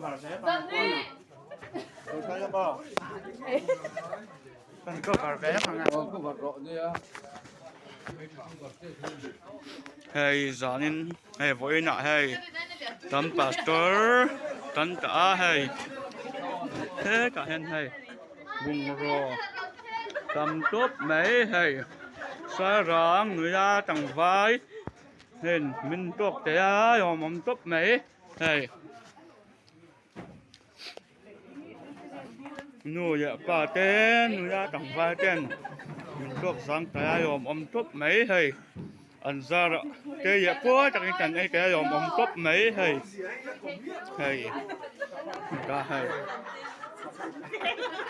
vào thế bằng tôi thấy nó bao con có vào vé bằng ăn có vật rộn đi á hey zanin hey voi nọ hey tấm pastor tấm cả hey thế cả hen hey bùng rò tấm tốt mấy hey sa rang người ta chẳng vai nên mình tốt thế á rồi mắm tốt mấy hey nuôi dạ bà tên người ta chẳng vai tên mình tốt sáng thế á rồi mắm tốt mấy hey anh ra đó cái dạ quá chẳng cái ấy cái rồi mắm tốt mấy hey hey cả hey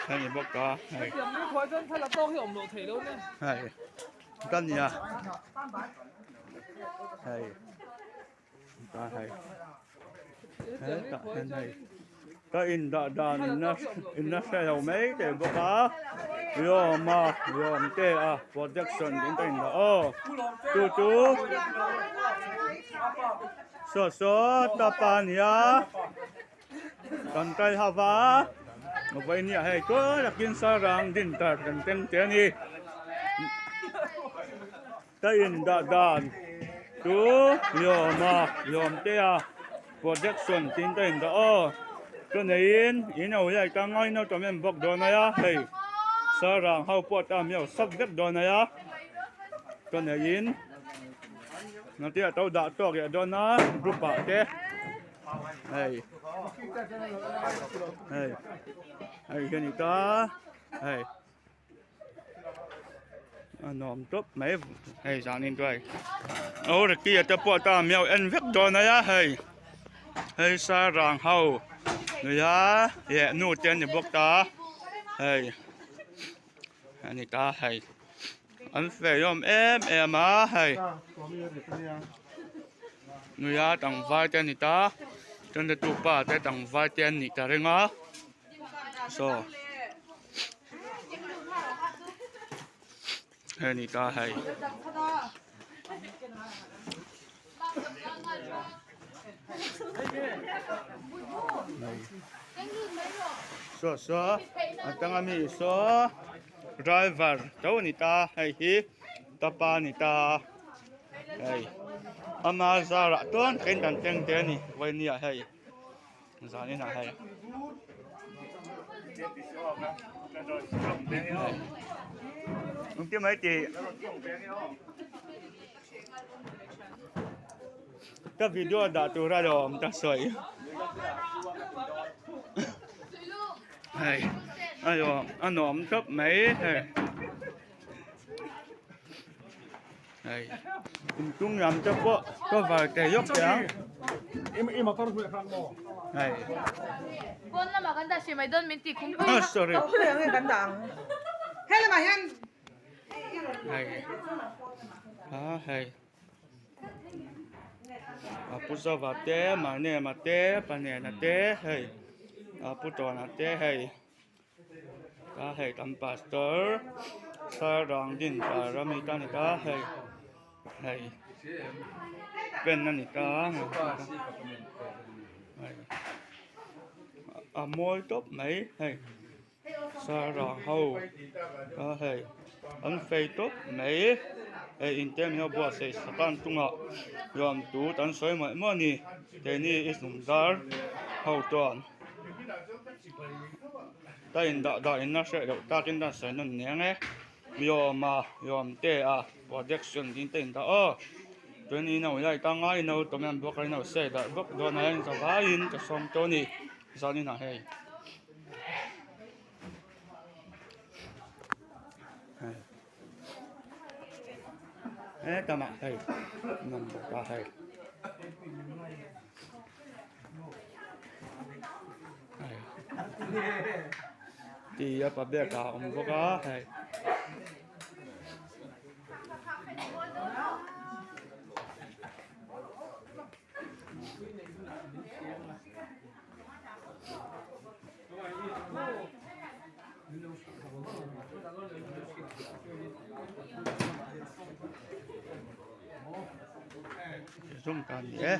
hey bốc cả hey hey cái gì à hey cả hey hey cả hey cái in in nó sẽ đầu mấy để bốc cả yo mà yo cái à projection đến đây đó chú so tapan ya kan kai hava vậy nhỉ hay có đặc biệt sa rang din ta kan tem te ni ta in dan chú yo mà yo te à projection tin đây đó cái này in ở đây cái ngay nó cho mình bốc đồ này á hey sa rang hao pot am yo subject đồ này á cái này in nanti tahu dak tok ya dona rupa ke hey hey hey cái này ta hey nom top mấy hey sang in coi ô rồi kia ta pot am yo en vek dona ya hey hey sa rang hao người ya ye nu ten ni bok ta hey anh ta hey anh phải yom em á hay người ta tặng vai tiền người ta chân được tụ ba để tặng vai tiền người ta đấy ngó so hay người ta hay so anh tăng ami so driver tahu nita hey hi tapa nita hey ama zara tuan kain dan teng te ni vai ni hey zani na hey mungkin mai ti ta video da tu ra dom ta soi hey ayo anom top mấy hey hey chung làm cho có vài cái dốc kìa em mà con người khăn mò hey con là mà cái ta chỉ mày đơn mình tỉ cũng sorry cái cái đằng hay là mày ăn hey hey puso va te mà nè mà te pa nè na te hey puto na te hey ta hey tam pastor sa rang din ta rami ta ni ta hey hey pen na ni ta hey môi tốt mấy hey sa rang hậu ta hey anh phê tốt mấy hey in tem hiệp bùa say satan tung họ yom tu tan soi mọi món ni thế ni isum dar hậu toàn ta in da in na sẽ đậu ta trên ta sẽ nâng nhẹ nghe yom te à projection tin tên ta tôi ni nào lại ta ngay nào tụi mình bốc cái nào sẽ đã bốc đồ này cho vài in cho xong cho ni sao ni nào hay ta mặc hay nằm ta hay thì apa bia cả ông bốc á hay Zoom kan ya.